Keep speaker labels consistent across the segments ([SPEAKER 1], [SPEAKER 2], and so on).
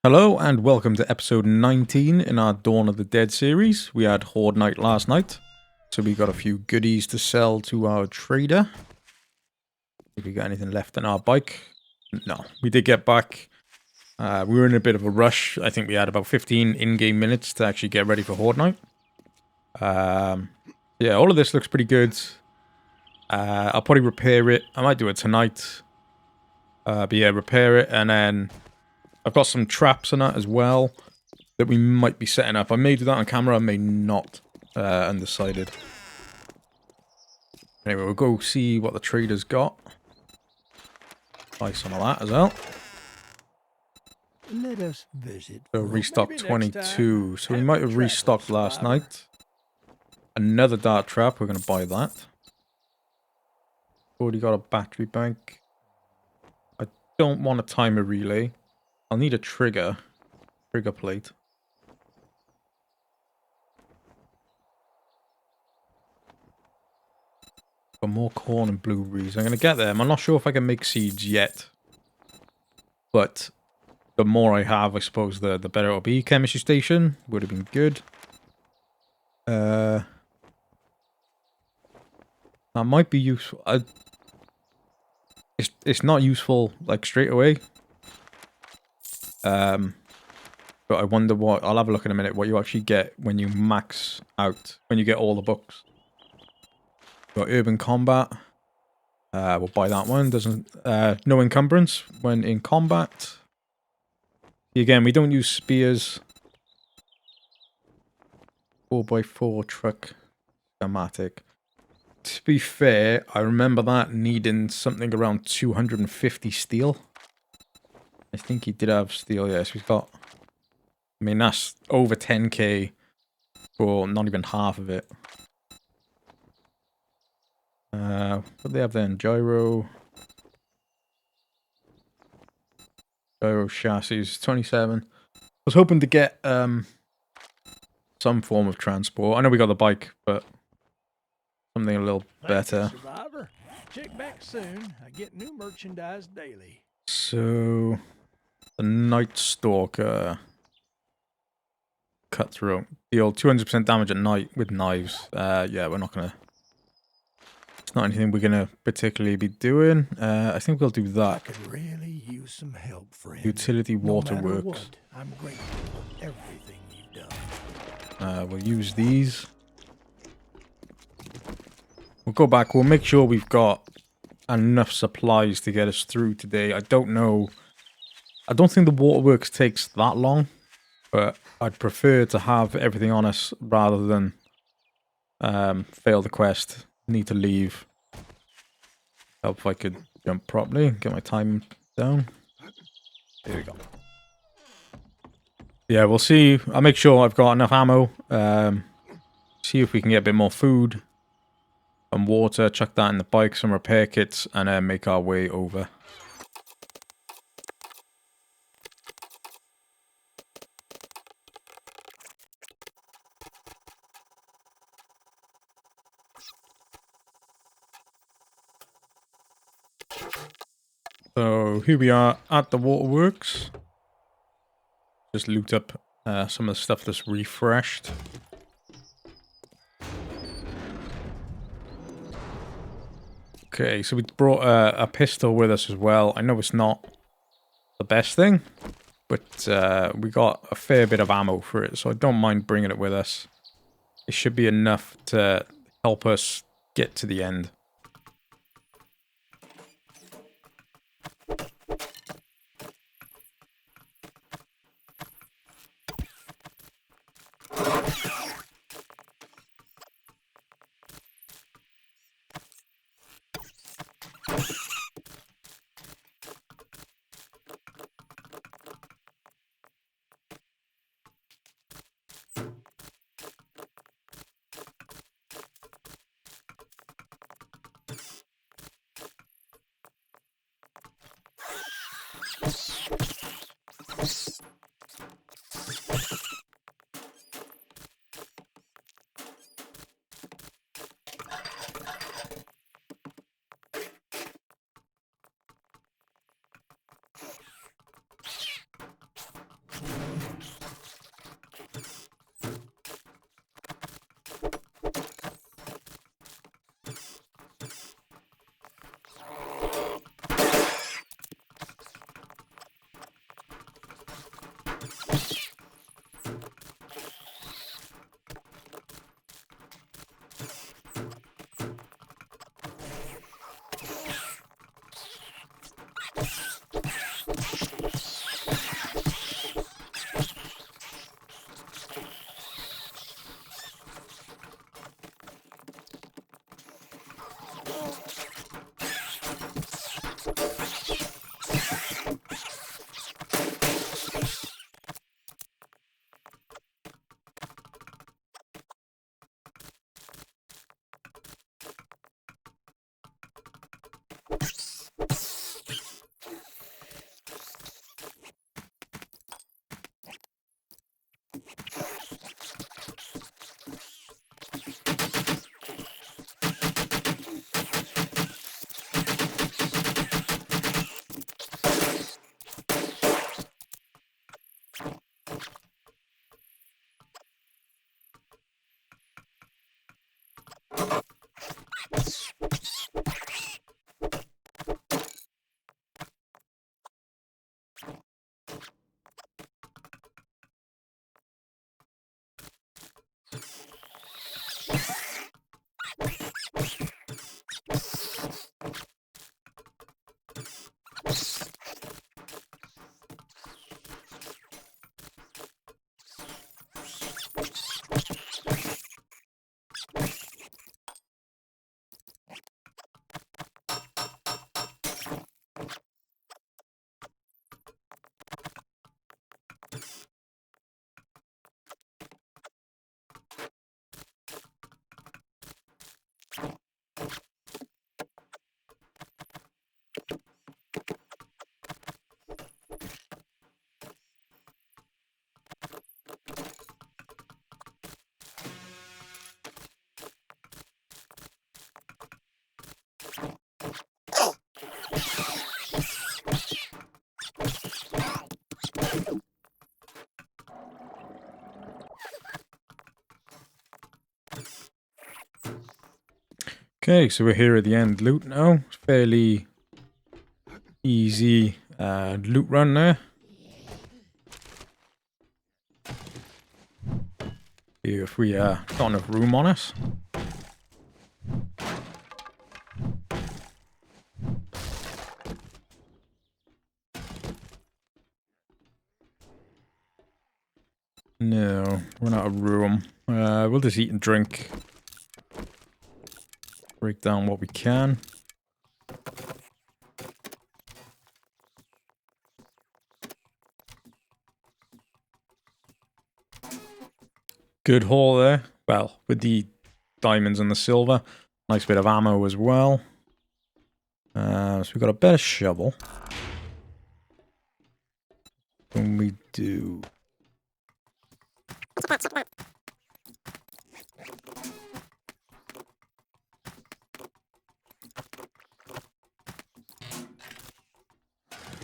[SPEAKER 1] Hello and welcome to episode 19 in our Dawn of the Dead series. We had Horde Night last night, so we got a few goodies to sell to our trader. If we got anything left in our bike. No, we did get back. We were in a bit of a rush. I think we had about 15 in-game minutes to actually get ready for Horde Night. Yeah, all of this looks pretty good. I'll probably repair it. I might do it tonight. But yeah, repair it, and then I've got some traps and that as well that we might be setting up. I may do that on camera, I may not. Undecided. Anyway, we'll go see what the trader's got. Buy some of that as well.
[SPEAKER 2] Let us visit.
[SPEAKER 1] So restock 22. So we might have restocked last night. Another dart trap, we're going to buy that. Already got a battery bank. I don't want a timer relay. I'll need a trigger plate. Got more corn and blueberries. I'm going to get them. I'm not sure if I can make seeds yet. But the more I have, I suppose, the better it'll be. Chemistry station would have been good. That might be useful. It's not useful, like, straight away. But I wonder what... I'll have a look in a minute what you actually get when you max out. When you get all the books. Got Urban Combat. We'll buy that one. Doesn't... no encumbrance when in combat. Again, we don't use spears. 4x4 truck. Schematic. To be fair, I remember that needing something around 250 steel. I think he did have steel, yes. We've got... I mean, that's over 10k for not even half of it. What do they have then? Gyro chassis, 27. I was hoping to get some form of transport. I know we got the bike, but something a little better.
[SPEAKER 2] Survivor. Check back soon. I get new merchandise daily.
[SPEAKER 1] So, the Night Stalker. Cutthroat. The old 200% damage at night with knives. Yeah, we're not gonna... It's not anything we're gonna particularly be doing. I think we'll do that.
[SPEAKER 2] I could really use some help, friend.
[SPEAKER 1] Utility waterworks.
[SPEAKER 2] No matter what, I'm grateful for everything you've done.
[SPEAKER 1] We'll use these. We'll go back. We'll make sure we've got enough supplies to get us through today. I don't know. I don't think the waterworks takes that long. But I'd prefer to have everything on us rather than fail the quest. Need to leave. Help if I could jump properly. Get my time down. There we go. Yeah, we'll see. I'll make sure I've got enough ammo. See if we can get a bit more food and water. Chuck that in the bike, some repair kits, and then make our way over. So here we are at the waterworks. Just loot up some of the stuff that's refreshed. Okay, so we brought a pistol with us as well. I know it's not the best thing, but we got a fair bit of ammo for it, so I don't mind bringing it with us. It should be enough to help us get to the end. Okay, so we're here at the end loot now. Fairly easy loot run there. See if we got enough room on us. No, run out of room. We'll just eat and drink. Break down what we can. Good haul there. Well, with the diamonds and the silver. Nice bit of ammo as well. So we've got a better shovel. When we do...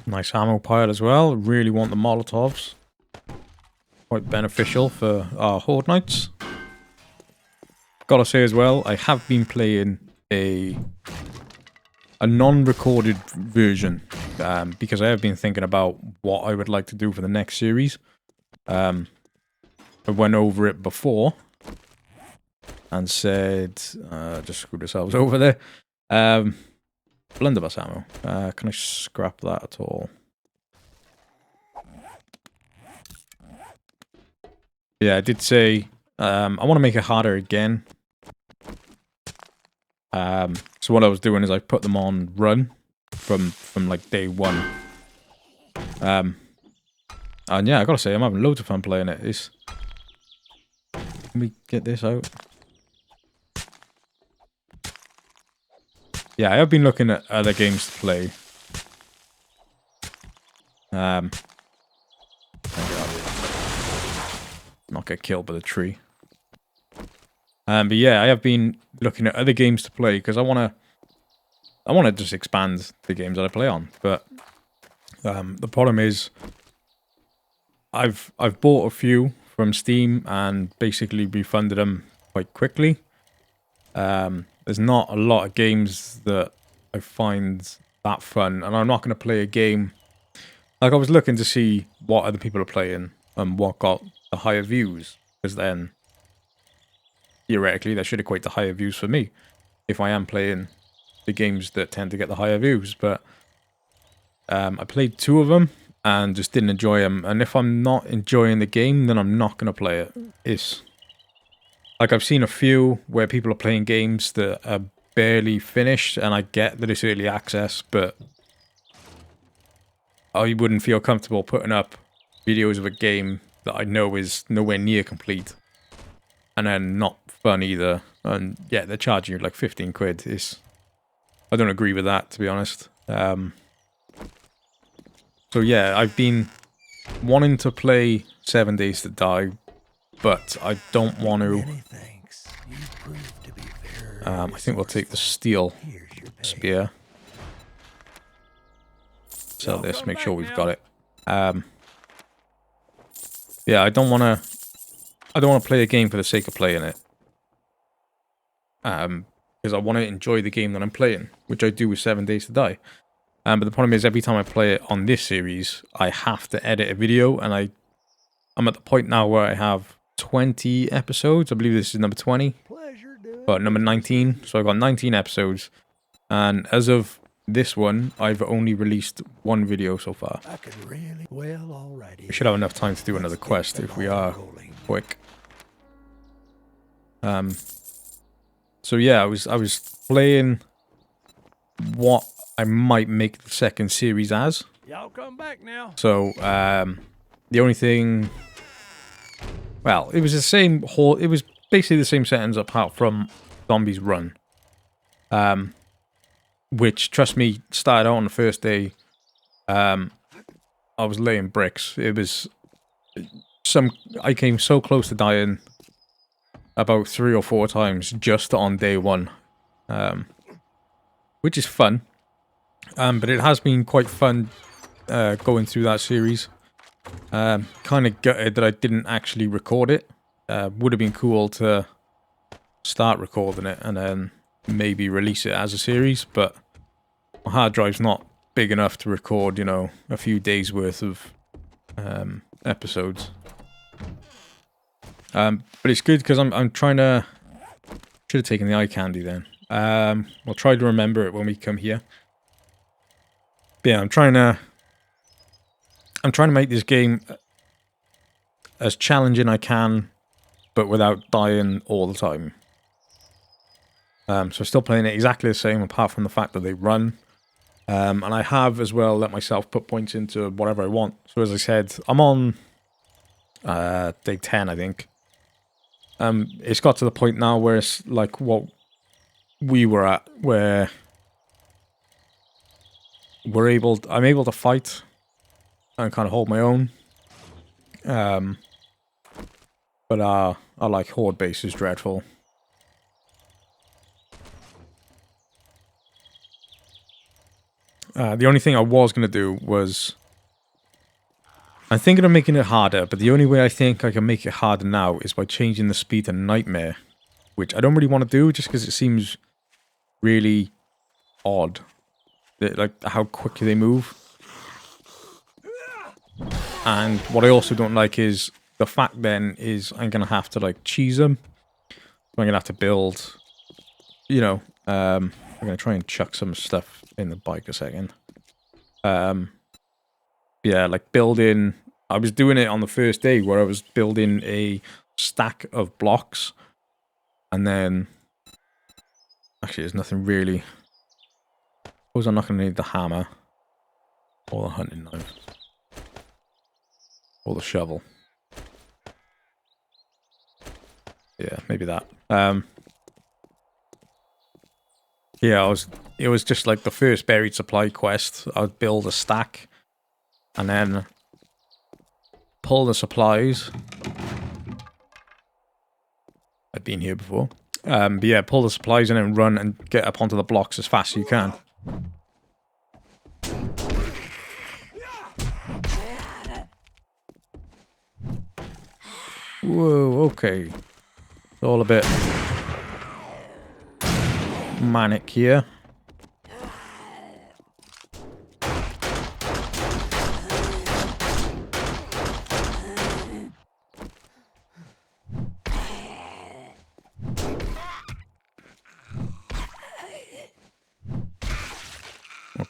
[SPEAKER 1] Nice ammo pile as well. Really want the Molotovs. Quite beneficial for our Horde Nights. Gotta say as well, I have been playing a non-recorded version. Because I have been thinking about what I would like to do for the next series. I went over it before. And said... just screwed ourselves over there. Blunderbuss ammo. Can I scrap that at all? Yeah, I did say I want to make it harder again. So what I was doing is I put them on run from like day one. And yeah, I gotta say I'm having loads of fun playing it. Can we get this out? Yeah, I have been looking at other games to play. Not get killed by the tree. But yeah, I have been looking at other games to play because I wanna just expand the games that I play on. But the problem is, I've bought a few from Steam and basically refunded them quite quickly. There's not a lot of games that I find that fun, and I'm not going to play a game. Like, I was looking to see what other people are playing, and what got the higher views, because then theoretically that should equate to higher views for me if I am playing the games that tend to get the higher views. But I played 2 of them and just didn't enjoy them. And if I'm not enjoying the game, then I'm not going to play it. It's like I've seen a few where people are playing games that are barely finished, and I get that it's early access, but I wouldn't feel comfortable putting up videos of a game that I know is nowhere near complete and then not fun either. And yeah, they're charging you like 15 quid. I don't agree with that, to be honest. So yeah, I've been wanting to play 7 Days to Die, but I don't want to. I think we'll take the steel spear. Sell this, make sure we've got it. Yeah, I don't want to play a game for the sake of playing it. Because I want to enjoy the game that I'm playing, which I do with 7 Days to Die. But the problem is, every time I play it on this series, I have to edit a video, and I'm at the point now where I have 20 episodes. I believe this is number 20. But number 19. So I've got 19 episodes. And as of this one, I've only released 1 video so far. We should have enough time to do another quest if we are quick. So yeah, I was playing what I might make the second series as.
[SPEAKER 2] Y'all come back now.
[SPEAKER 1] So the only thing, well, it was the same whole. It was basically the same settings apart from Zombies Run. Which, trust me, started out on the first day. I was laying bricks. It was I came so close to dying about 3 or 4 times just on day 1, which is fun. But it has been quite fun going through that series. Kind of gutted that I didn't actually record it. Would have been cool to start recording it and then maybe release it as a series, but my hard drive's not big enough to record, a few days worth of episodes. But it's good because I'm trying to. Should have taken the eye candy then. We'll try to remember it when we come here. But yeah, I'm trying to make this game as challenging I can, but without dying all the time. So I'm still playing it exactly the same, apart from the fact that they run. And I have as well let myself put points into whatever I want. So as I said, I'm on day 10, I think. It's got to the point now where it's like what we were at, where I'm able to fight and kind of hold my own. But our like horde base is dreadful. The only thing I was going to do was, I'm thinking of making it harder, but the only way I think I can make it harder now is by changing the speed to Nightmare, which I don't really want to do just because it seems really odd. Like how quickly they move. And what I also don't like is the fact then is I'm going to have to like cheese them. So I'm going to have to build, I'm going to try and chuck some stuff in the bike a second. Yeah, like building. I was doing it on the first day where I was building a stack of blocks. And then, actually there's nothing really. I suppose I'm not going to need the hammer. Or the hunting knife. Or the shovel. Yeah, maybe that. Yeah, it was just like the first buried supply quest. I would build a stack and then pull the supplies. I've been here before. But yeah, pull the supplies and then run and get up onto the blocks as fast as you can. Whoa, okay. It's all a bit manic here.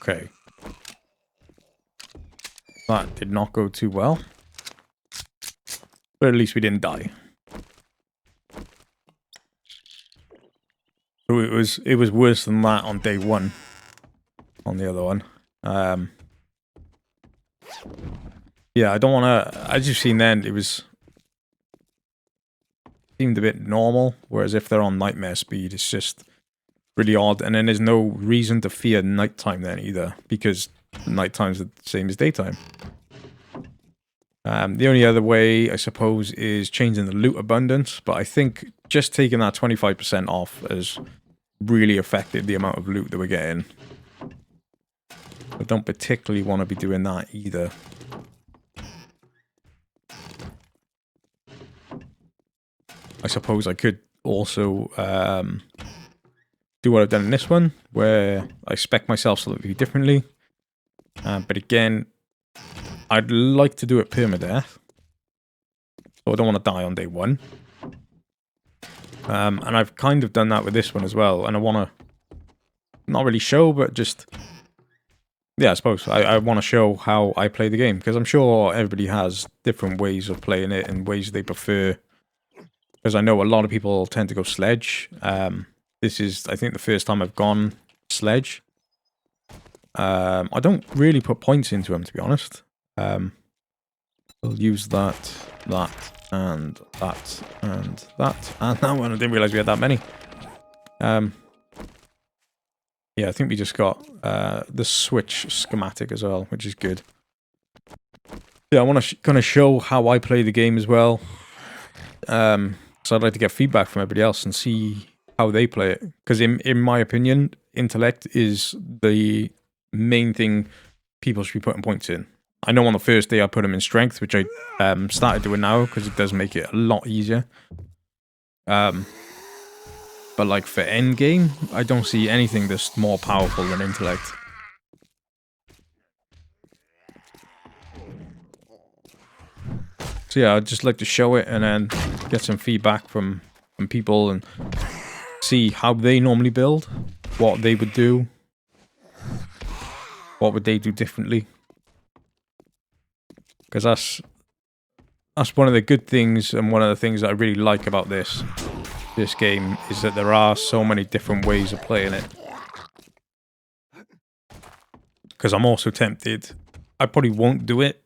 [SPEAKER 1] Okay. That did not go too well. But at least we didn't die. So it was worse than that on day one. On the other one. Yeah, I don't want to... As you've seen then, seemed a bit normal. Whereas if they're on nightmare speed, it's just really odd. And then there's no reason to fear nighttime then either. Because nighttime's the same as daytime. The only other way, I suppose, is changing the loot abundance. But I think just taking that 25% off has really affected the amount of loot that we're getting. I don't particularly want to be doing that either. I suppose I could also do what I've done in this one, where I spec myself slightly differently. But again, I'd like to do it permadeath. So I don't want to die on day one. And I've kind of done that with this one as well. And I want to not really show, but just... Yeah, I suppose. I want to show how I play the game. Because I'm sure everybody has different ways of playing it and ways they prefer. Because I know a lot of people tend to go sledge. This is, I think, the first time I've gone sledge. I don't really put points into them, to be honest. I'll use that, and that, and that. And that one, I didn't realize we had that many. Yeah, I think we just got the switch schematic as well, which is good. Yeah, I want to kind of show how I play the game as well. So I'd like to get feedback from everybody else and see how they play it. Because in my opinion, intellect is the main thing people should be putting points in. I know on the first day I put them in strength, which I started doing now because it does make it a lot easier. But like for endgame, I don't see anything that's more powerful than intellect. So yeah, I'd just like to show it and then get some feedback from people and see how they normally build, what they would do, what would they do differently. Because that's one of the good things and one of the things that I really like about this game is that there are so many different ways of playing it. Because I'm also tempted. I probably won't do it.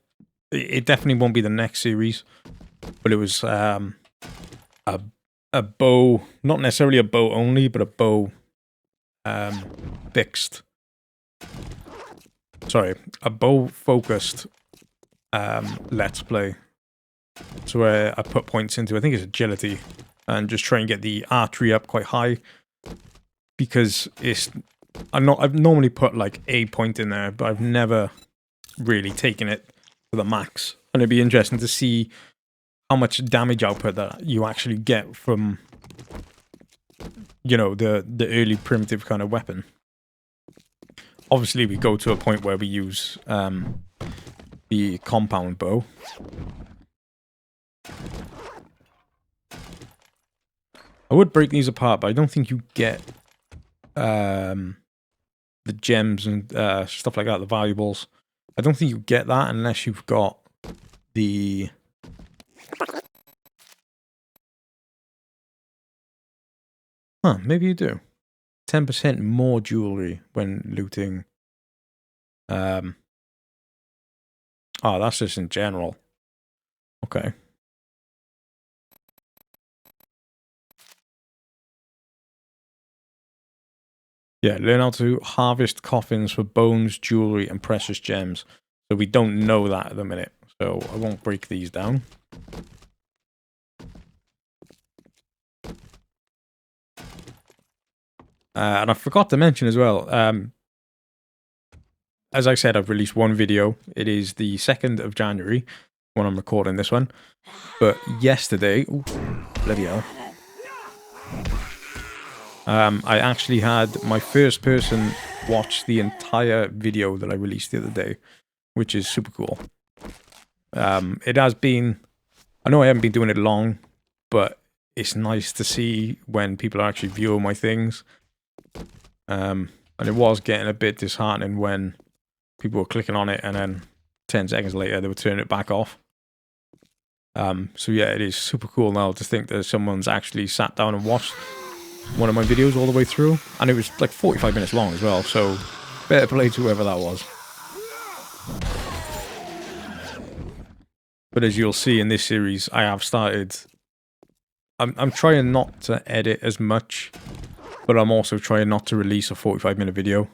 [SPEAKER 1] It definitely won't be the next series. But it was a bow, not necessarily a bow only, but a bow fixed. Sorry, a bow focused let's play. So where I put points into, I think it's agility. And just try and get the archery up quite high. Because I've normally put like a point in there, but I've never really taken it to the max. And it'd be interesting to see how much damage output that you actually get from, you know, the early primitive kind of weapon. Obviously, we go to a point where we use the compound bow. I would break these apart, but I don't think you get the gems and stuff like that, the valuables. I don't think you get that unless you've got the... Huh, maybe you do. 10% more jewelry when looting. Oh, that's just in general. Okay. Yeah, learn how to harvest coffins for bones, jewelry, and precious gems. So we don't know that at the minute. So I won't break these down. And I forgot to mention as well, as I said, I've released one video. It is the 2nd of January when I'm recording this one. But yesterday... Ooh, bloody hell. I actually had my first person watch the entire video that I released the other day, which is super cool. It has been... I know I haven't been doing it long, but it's nice to see when people are actually viewing my things. I And it was getting a bit disheartening when people were clicking on it and then 10 seconds later they would turn it back off. So yeah, it is super cool now to think that someone's actually sat down and watched one of my videos all the way through. And it was like 45 minutes long as well, so better play to whoever that was. But as you'll see in this series, I have started... I'm trying not to edit as much, but I'm also trying not to release a 45-minute video.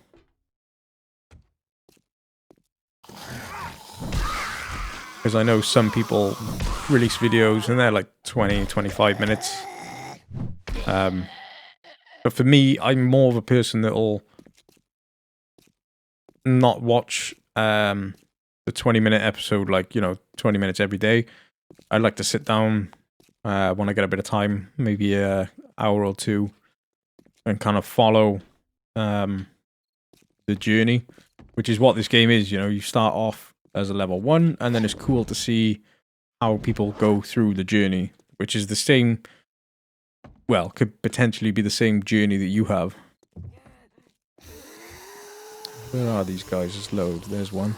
[SPEAKER 1] Because I know some people release videos and they're like 20, 25 minutes. But for me, I'm more of a person that'll not watch the 20-minute episode, like, you know, 20 minutes every day. I like to sit down when I get a bit of time, maybe an hour or two, and kind of follow the journey, which is what this game is. You know, you start off as a level 1, and then it's cool to see how people go through the journey, which is the same, well, could potentially be the same journey that you have. Where are these guys? Just load. There's one.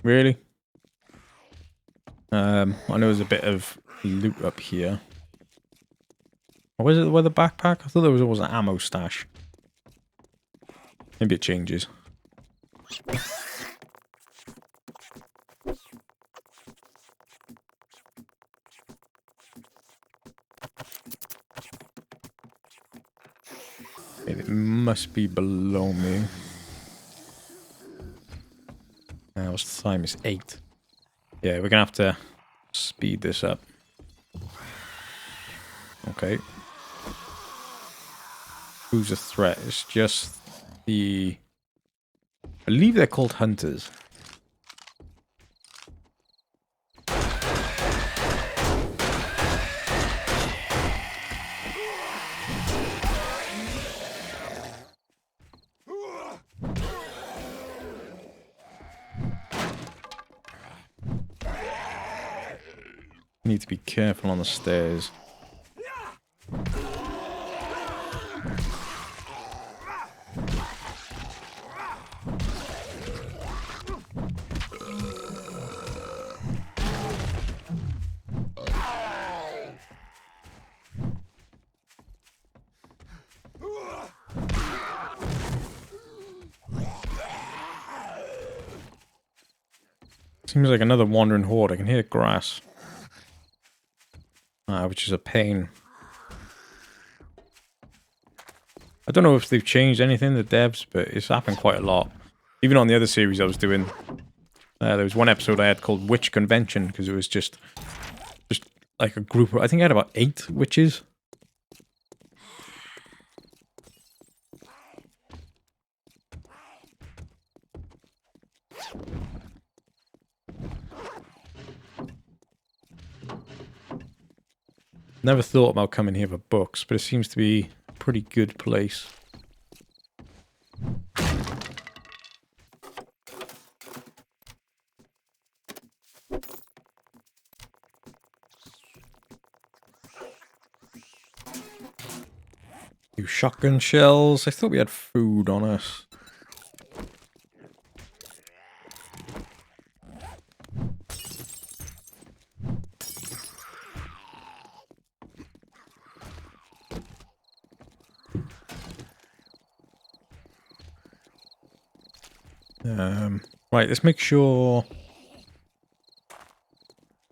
[SPEAKER 1] Really? I know there's a bit of loot up here. Or was it where the backpack? I thought there was always an ammo stash. Maybe it changes. It must be below me. What's the time? It's 8. Yeah, we're gonna have to speed this up. Okay. Who's a threat? It's just the... I believe they're called hunters. Need to be careful on the stairs. Seems like another wandering horde. I can hear grass. Which is a pain. I don't know if they've changed anything, the devs, but it's happened quite a lot. Even on the other series I was doing, there was one episode I had called Witch Convention, because it was just like a group of, I think I had about 8 witches. Never thought about coming here for books, but it seems to be a pretty good place. New shotgun shells. I thought we had food on us. Right, let's make sure...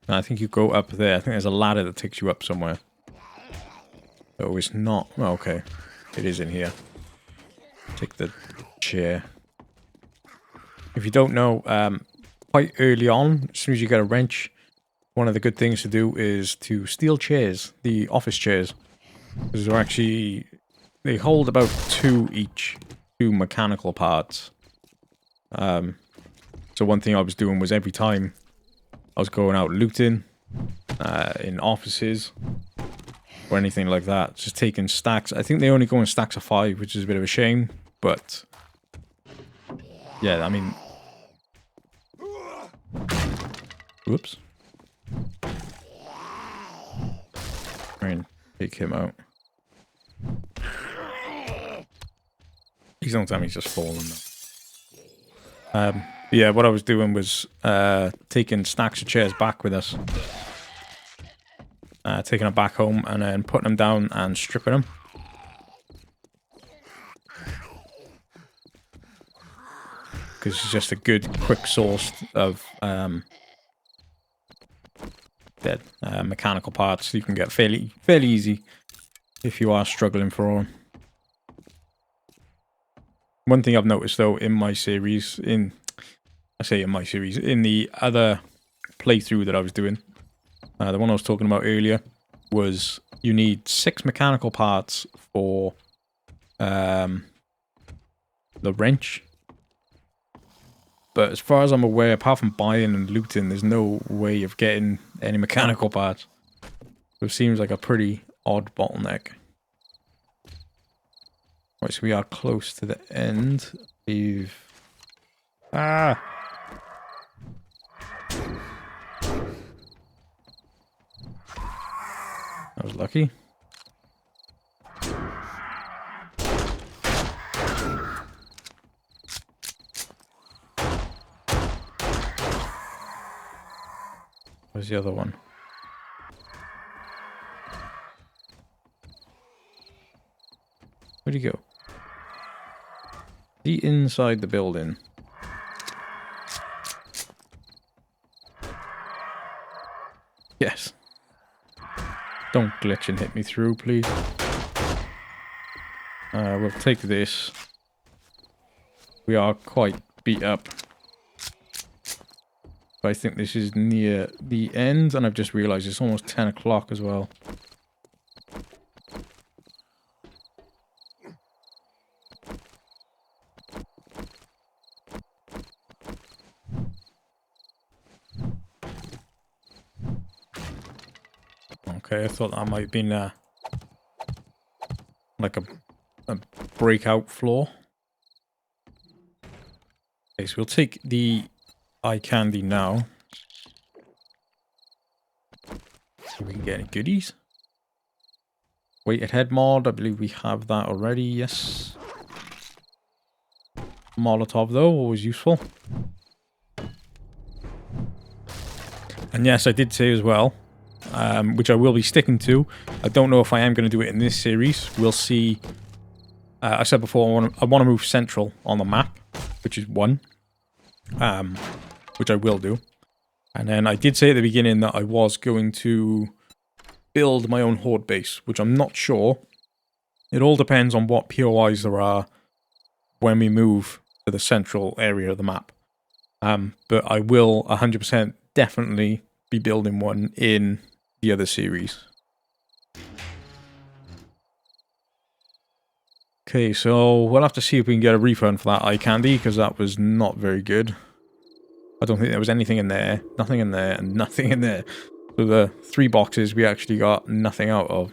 [SPEAKER 1] No, I think you go up there. I think there's a ladder that takes you up somewhere. Oh, it's not. Oh, okay. It is in here. Take the chair. If you don't know, quite early on, as soon as you get a wrench, one of the good things to do is to steal chairs, the office chairs. Because they're actually... They hold about 2 each. 2 mechanical parts. So one thing I was doing was every time I was going out looting in offices or anything like that, just taking stacks. I think they only go in stacks of 5, which is a bit of a shame. But yeah, I mean, whoops. Try and take him out. Please don't tell me he's just falling though. Yeah, what I was doing was taking stacks of chairs back with us. Taking them back home and then putting them down and stripping them. Because it's just a good, quick source of dead mechanical parts you can get fairly easy if you are struggling for one. One thing I've noticed though in my series, in the other playthrough that I was doing, the one I was talking about earlier, was you need 6 mechanical parts for the wrench. But as far as I'm aware, apart from buying and looting, there's no way of getting any mechanical parts. So it seems like a pretty odd bottleneck. Right, so we are close to the end. We've... Ah! That was lucky. Where's the other one? Where'd he go? He inside the building. Yes. Don't glitch and hit me through, please. We'll take this. We are quite beat up. But I think this is near the end, and I've just realised it's almost 10 o'clock as well. Okay, I thought that might have been like a breakout floor. Okay, so we'll take the eye candy now. See if we can get any goodies. Weighted head mod, I believe we have that already, yes. Molotov though, always useful. And yes, I did say as well, which I will be sticking to. I don't know if I am going to do it in this series. We'll see. I said before, I want to move central on the map, which is 1. Which I will do. And then I did say at the beginning that I was going to build my own horde base, which I'm not sure. It all depends on what POIs there are when we move to the central area of the map. But I will 100% definitely be building one in the other series. Okay, so we'll have to see if we can get a refund for that eye candy, because that was not very good. I don't think there was anything in there, nothing in there, and nothing in there. So the 3 boxes we actually got nothing out of.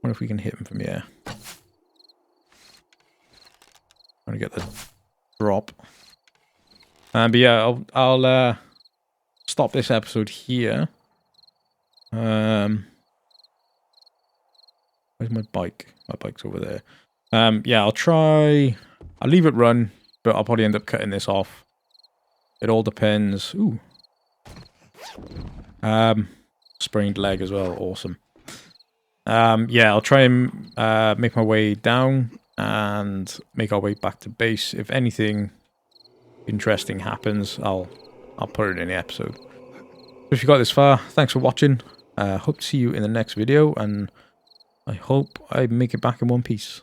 [SPEAKER 1] Wonder if we can hit them from here. Trying to get the drop. But yeah, I'll stop this episode here. Where's my bike? My bike's over there. Yeah, I'll leave it run, but I'll probably end up cutting this off. It all depends. Ooh. Sprained leg as well. Awesome. Yeah, I'll try and make my way down and make our way back to base. If anything interesting happens, I'll put it in the episode. If you got this far, thanks for watching. Hope to see you in the next video, and I hope I make it back in one piece.